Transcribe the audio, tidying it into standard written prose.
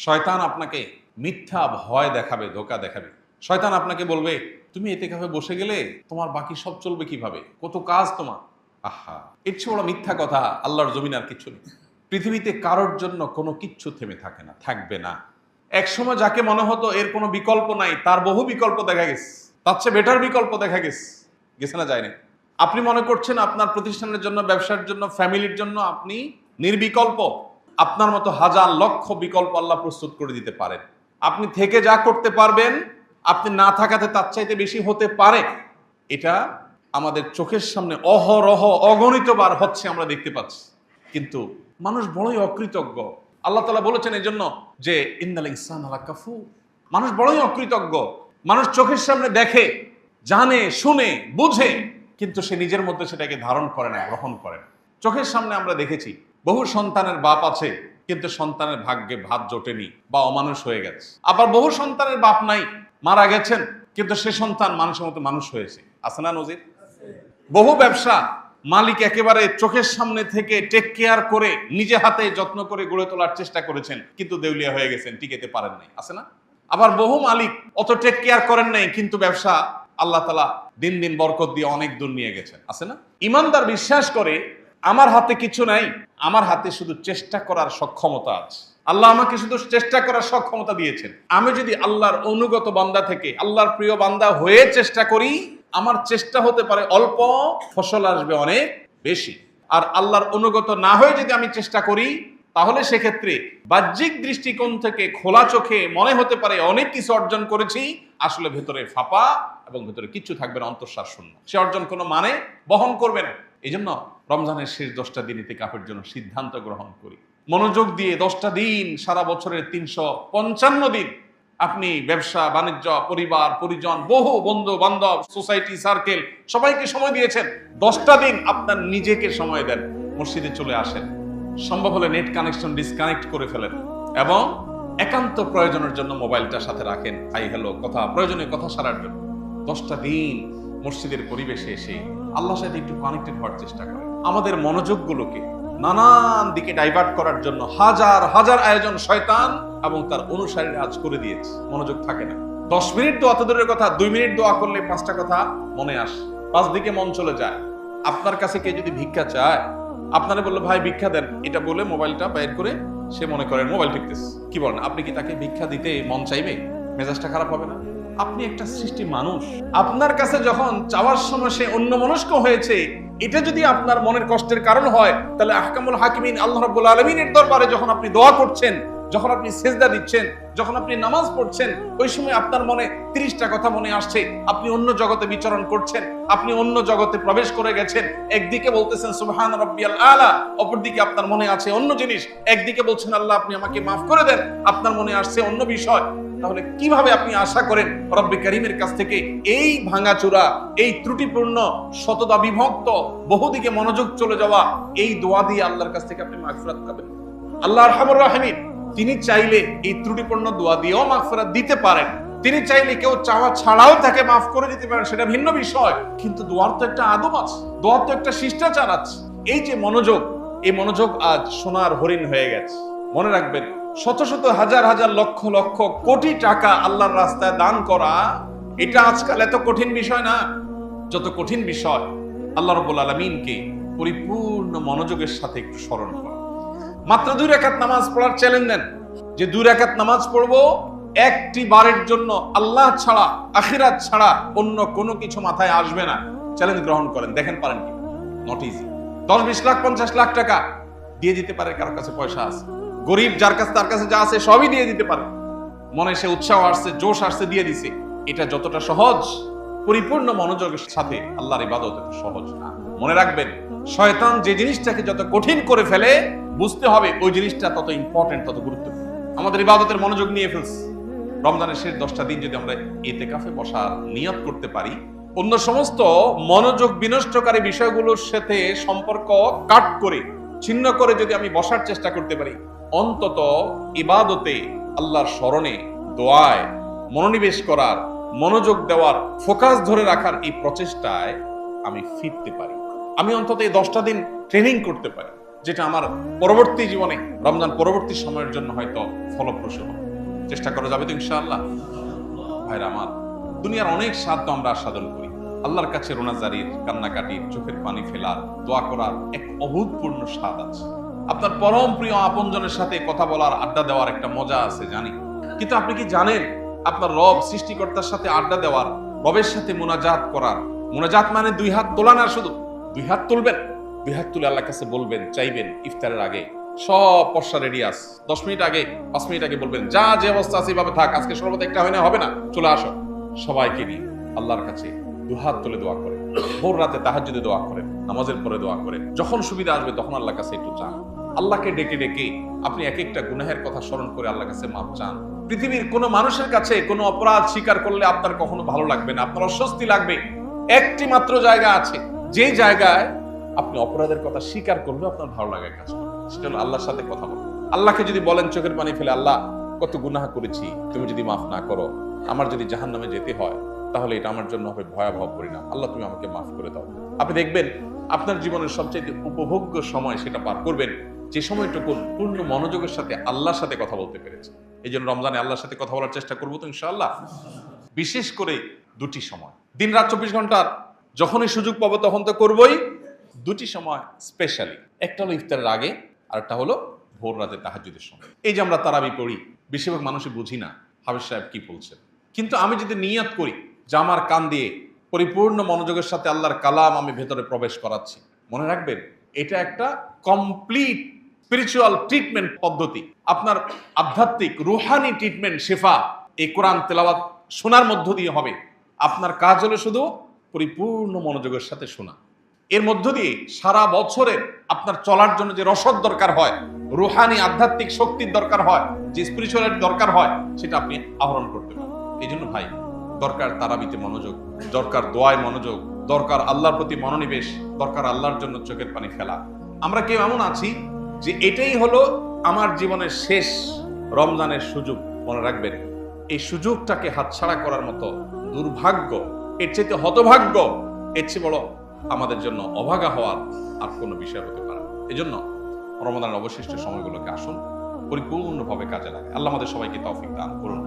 শয়তান আপনাকে মিথ্যা ভয় দেখাবে, ধোঁকা দেখাবে। শয়তান আপনাকে বলবে, তুমি এতেকাফে বসে গেলে তোমার বাকি সব চলবে কিভাবে, কত কাজ তোমার। আহা, এর চেয়ে বড় মিথ্যা কথা আল্লাহর জমিন আর কিচ্ছু নেই। পৃথিবীতে কারোর জন্য কোনো কিচ্ছু থেমে থাকে না, থাকবে না। একসময় যাকে মনে হতো এর কোনো বিকল্প নাই, তার বহু বিকল্প দেখা গেছে, তার চেয়ে বেটার বিকল্প দেখা গেছে। গেছে না, যায়নি? আপনি মনে করছেন আপনার প্রতিষ্ঠানের জন্য, ব্যবসার জন্য, ফ্যামিলির জন্য আপনি নির্বিকল্প। আপনার মতো হাজার লক্ষ বিকল্প আল্লাহ প্রস্তুত করে দিতে পারেন। আপনি থেকে যা করতে পারবেন, আপনি না থাকাতে তার চাইতে বেশি হতে পারে। এটা আমাদের চোখের সামনে অহরহ অগণিতবার হচ্ছে, আমরা দেখতে পাচ্ছি। কিন্তু মানুষ বড়ই অকৃতজ্ঞ। আল্লাহ তাআলা বলেছেন এই জন্য যে ইন্নাল ইনসানা লাকাফুর। মানুষ বড়ই অকৃতজ্ঞ। মানুষ চোখের সামনে দেখে, জানে, শুনে, বুঝে, কিন্তু সে নিজের মধ্যে সেটাকে ধারণ করে না, গ্রহণ করে না। চোখের সামনে আমরা দেখেছি বহু সন্তানের বাপ আছে, কিন্তু সন্তানের ভাগ্যে ভাত জোটেনি বা অমানুষ হয়ে গেছে। আবার বহু সন্তানের বাপ নাই, মারা গেছেন, কিন্তু সে সন্তান মানুষের মতো মানুষ হয়েছে। আছে না নজির? বহু ব্যবসা মালিক একেবারে চোখের সামনে থেকে টেক কেয়ার করে নিজে হাতে যত্ন করে গড়ে তোলার চেষ্টা করেছেন, কিন্তু দেউলিয়া হয়ে গেছেন, টিকেতে পারেন নাই। আছে না? আবার বহু মালিক অত টেক কেয়ার করেন নাই, কিন্তু ব্যবসা আল্লাহ তাআলা দিন দিন বরকত দিয়ে অনেক দূর নিয়ে গেছেন। আছে না? ইমানদার বিশ্বাস করে আমার হাতে কিছু নাই, আমার হাতে শুধু চেষ্টা করার সক্ষমতা আছে। আল্লাহ আমাকে শুধু চেষ্টা করার সক্ষমতা দিয়েছেন। আমি যদি আল্লাহর অনুগত বান্দা থেকে আল্লাহর প্রিয় বান্দা হয়ে চেষ্টা করি, আমার চেষ্টা হতে পারে অল্প, ফসল আসবে অনেক বেশি। আর আল্লাহর অনুগত না হয়ে যদি আমি চেষ্টা করি, তাহলে সেক্ষেত্রে বাহ্যিক দৃষ্টিকোণ থেকে খোলা চোখে মনে হতে পারে অনেক কিছু অর্জন করেছি, আসলে ভেতরে ফাঁপা এবং ভেতরে কিচ্ছু থাকবে না, অন্তঃসার শূন্য। সে অর্জন কোনো মানে বহন করবে না। এই জন্য রমজানের শেষ 10টা দিন ইতিকাফের জন্য সিদ্ধান্ত গ্রহণ করি। মনোযোগ দিয়ে 10টা দিন, সারা বছরের 355 দিন আপনি ব্যবসা বাণিজ্য, পরিবার পরিজন, বহু বন্ধু বান্ধব, সোসাইটি সার্কেল, সবাইকে সময় দিয়েছেন। 10টা দিন আপনার নিজেকে সময় দেন। মসজিদে চলে আসেন, সম্ভব হলে নেট কানেকশন ডিসকানেক্ট করে ফেলেন এবং একান্ত প্রয়োজনের জন্য মোবাইলটা সাথে রাখেন, হাই হ্যালো কথা, প্রয়োজনীয় কথা সারার জন্য। 10টা দিন মসজিদের পরিবেশে এসে আল্লাহর সাথে একটু কানেক্টেড হওয়ার চেষ্টা করেন। আমাদের মনোযোগগুলোকে নানান দিকে ডাইভার্ট করার জন্য হাজার হাজার আয়োজন শয়তান এবং তার অনুসারীরা আজ করে দিয়েছে। মনোযোগ থাকে না। 10 মিনিট দোয়া তো দূরের কথা, 2 মিনিট দোয়া করলে 5টা কথা মনে আসে, 5 দিকে মন চলে যায়। আপনার কাছে কে যদি ভিক্ষা চায়, আপনারা বললো ভাই ভিক্ষা দেন, এটা বলে মোবাইলটা বের করে সে মনে করেন মোবাইল টিপতেছে। কি বলেন? আপনি কি তাকে ভিক্ষা দিতে মন চাইবে? মেজাজটা খারাপ হবে না? আপনি একটা সৃষ্টি মানুষ। আপনার কাছে যখন চাওয়ার সময় সে অন্যমনস্ক হয়েছে, এটা যদি আপনার মনের কষ্টের কারণ হয়, তাহলে আহকামুল হাকিমিন আল্লাহ রাব্বুল আলামিনের দরবারে যখন আপনি দোয়া করছেন, যখন আপনি সিজদা দিচ্ছেন, যখন আপনি নামাজ পড়ছেন, ওই সময় আপনার মনে 30টা কথা মনে আসছে। আপনি অন্য জগতে বিচরণ করছেন, আপনি অন্য জগতে প্রবেশ করে গেছেন। একদিকে বলতেছেন সুবহান রাব্বিয়াল আলা, অপরদিকে আপনার মনে আছে অন্য জিনিস। একদিকে বলছেন আল্লাহ আপনি আমাকে মাফ করে দেন, আপনার মনে আসছে অন্য বিষয়। তাহলে কিভাবে আপনি আশা করেন রব্বে কারীমের কাছ থেকে এই ভাঙাচোরা, এই ত্রুটিপূর্ণ, শতদা বিভক্ত, বহুদিকে মনোযোগ চলে যাওয়া এই দোয়া দিয়ে আল্লাহর কাছ থেকে আপনি মাগফিরাত পাবেন? আল্লাহ আরহামুর রাহিমিন, তিনি চাইলে এই ত্রুটিপূর্ণ দোয়া দিয়েও মাগফিরাত দিতে পারেন। তিনি চাইলে কেউ চাওয়া ছাড়াও তাকে মাফ করে দিতে পারেন, সেটা ভিন্ন বিষয়। কিন্তু দোয়ার তো একটা আদব আছে, দোয়ার তো একটা শিষ্টাচার আছে। এই যে মনোযোগ, এই মনোযোগ আজ সোনার হরিণ হয়ে গেছে। মনে রাখবেন, শত শত হাজার হাজার লক্ষ লক্ষ কোটি টাকা আল্লাহর রাস্তায় দান করা, এটা আজকাল এত কঠিন বিষয় না। যত কঠিন বিষয় আল্লাহ রাব্বুল আলামিনকে পরিপূর্ণ মনোযোগের সাথে একটু স্মরণ করা। মাত্র 2 রাকাত নামাজ পড়ার চ্যালেঞ্জ দেন, যে 2 রাকাত নামাজ পড়বো, একটি বারের জন্য আল্লাহ ছাড়া, আখিরাত ছাড়া অন্য কোনো কিছু মাথায় আসবে না। চ্যালেঞ্জ গ্রহণ করেন, দেখেন পারেন কি। Not easy. 10-20 লাখ 50 লাখ টাকা দিয়ে দিতে পারে, কারোর কাছে পয়সা আছে, গরিব যার কাছে, তার কাছে যা আছে সবই দিয়ে দিতে পারে। মনে সে উৎসাহ আসছে, জোশ আসছে, দিয়ে দিছে। এটা যতটা সহজ, পরিপূর্ণ মনোযোগের সাথে আল্লাহর ইবাদত এত সহজ না। মনে রাখবেন, শয়তান যে জিনিসটাকে যত কঠিন করে ফেলে, বুঝতে হবে ওই জিনিসটা তত ইম্পর্টেন্ট, তত গুরুত্বপূর্ণ। আমাদের ইবাদতের মনোযোগ নিয়ে ফেলছে। রমজানের শেষ 10টা দিন যদি আমরা ইতিকাফে বসার নিয়ত করতে পারি, অন্য সমস্ত মনোযোগ বিনষ্টকারী বিষয়গুলোর সাথে সম্পর্ক কাট করে, ছিন্ন করে যদি আমি বসার চেষ্টা করতে পারি, অন্তত ইবাদতে, আল্লাহর স্মরণে, দোয়ায় মনোনিবেশ করার, মনোযোগ দেওয়ার, ফোকাস ধরে রাখার এই প্রচেষ্টায় আমি ফিরতে পারি। আমি অন্তত এই 10টা দিন ট্রেনিং করতে পারি। যেটা আমার পরবর্তী জীবনে, রমজান পরবর্তী সময়ের জন্য হয়তো ফলপ্রসূ হবে। চেষ্টা করা যাবে তো ইনশাআল্লাহ? ভাইরা আমার, দুনিয়ার অনেক স্বাদ তো আমরা আস্বাদন করি। আল্লাহর কাছে রোনাজারির, কান্নাকাটির, চোখের পানি ফেলার, দোয়া করার এক অভূতপূর্ণ স্বাদ আছে। আপনার পরম প্রিয় আপনজনের সাথে কথা বলার, আড্ডা দেওয়ার একটা মজা আছে, জানি। কিন্তু আপনি কি জানেন, আপনার রব সৃষ্টিকর্তার সাথে আড্ডা দেওয়ার, রবের সাথে মোনাজাত করার, মোনাজাত মানে দুই হাত তোলা না, শুধু দুই হাত তুলবেন, দুই হাত তুলে আল্লাহর কাছে বলবেন, চাইবেন, ইফতারের আগে সব পশা রেডি আছে, 10 মিনিট আগে, 5 মিনিট আগে বলবেন, যা যে অবস্থা আছে এইভাবে থাক, আজকে শরবত একটা হয় না, হবে না, চলে আসো। সবাইকে নিয়ে আল্লাহর কাছে দুহাত তুলে দোয়া করেন, ভোর রাতে তাহাজ্জুদে দোয়া করেন, নামাজের পরে দোয়া করেন, যখন সুবিধা আসবে তখন আল্লাহর কাছে একটু চান। আল্লাহকে ডেকে ডেকে আপনি এক একটা গুনাহের কথা স্মরণ করে আল্লাহর কাছে মাপ চান। পৃথিবীর কোনো মানুষের কাছে কোনো অপরাধ স্বীকার করলে আপনার কখনো ভালো লাগবে না, আপনার অস্বস্তি লাগবে। একটি মাত্র জায়গা আছে, যে জায়গায় আপনি অপরাধের কথা স্বীকার করলে আপনার ভালো লাগার কাজ করে, সেটা হলো আল্লাহর সাথে কথা বলা। আল্লাহকে যদি বলেন চোখের পানি ফেলে, আল্লাহ কত গুনাহ করেছি, তুমি যদি মাফ না করো, আমার যদি জাহান্নামে যেতে হয়, তাহলে এটা আমার জন্য হবে ভয়াবহ পরিণাম, আল্লাহ তুমি আমাকে মাফ করে দাও। আপনি দেখবেন আপনার জীবনের সবচেয়ে উপভোগ্য সময় সেটা পার করবেন যে সময়টুকু পূর্ণ মনোযোগের সাথে আল্লাহর সাথে কথা বলতে পেরেছে। এই জন্য রমজানে আল্লাহর সাথে কথা বলার চেষ্টা করবো তো ইনশাআল্লাহ। বিশেষ করে দুটি সময়, দিন রাত 24 ঘন্টার যখনই সুযোগ পাবো তখন তো করবোই। দুটি সময় স্পেশালি, একটা হলো ইফতারের আগে, আর একটা হলো ভোর রাতে তাহাজ্জুদের সময়। এই যে আমরা তারাবি পড়ি, বেশিরভাগ মানুষই বুঝি না হাফেজ সাহেব কি বলছেন, কিন্তু আমি যদি নিয়াত করি যে আমার কান দিয়ে পরিপূর্ণ মনোযোগের সাথে আল্লাহর কালাম আমি ভেতরে প্রবেশ করাচ্ছি, মনে রাখবেন এটা একটা কমপ্লিট স্পিরিচুয়াল ট্রিটমেন্ট পদ্ধতি, আপনার আধ্যাত্মিক রুহানি ট্রিটমেন্ট, শেফা এই কোরআন তেলাওয়াত শোনার মধ্য দিয়ে হবে। আপনার কাজ হলো শুধু পরিপূর্ণ মনোযোগের সাথে শোনা। এর মধ্য দিয়ে সারা বছরের আপনার চলার জন্য যে রসদ দরকার হয়, রুহানি আধ্যাত্মিক শক্তির দরকার হয়, যে স্পিরিচুয়ালিটি দরকার হয়, সেটা আপনি আহরণ করতে পারেন। এই জন্য ভাই, দরকার তারাবিতে মনোযোগ, দরকার দোয়ায় মনোযোগ, দরকার আল্লাহর প্রতি মনোনিবেশ, দরকার আল্লাহর জন্য চোখের পানি ফেলা। আমরা কেউ এমন আছি যে এটাই হলো আমার জীবনের শেষ রমজানের সুযোগ। মনে রাখবেন, এই সুযোগটাকে হাতছাড়া করার মতো দুর্ভাগ্য, এর চেয়ে হতভাগ্য, এর চেয়ে বড় আমাদের জন্য অভাগা হওয়ার আর কোনো বিষয় হতে পারে। এজন্য রমজানের অবশিষ্ট সময়গুলোকে আসুন পরিপূর্ণভাবে কাজে লাগে। আল্লাহ আমাদের সবাইকে তৌফিক দান করুন।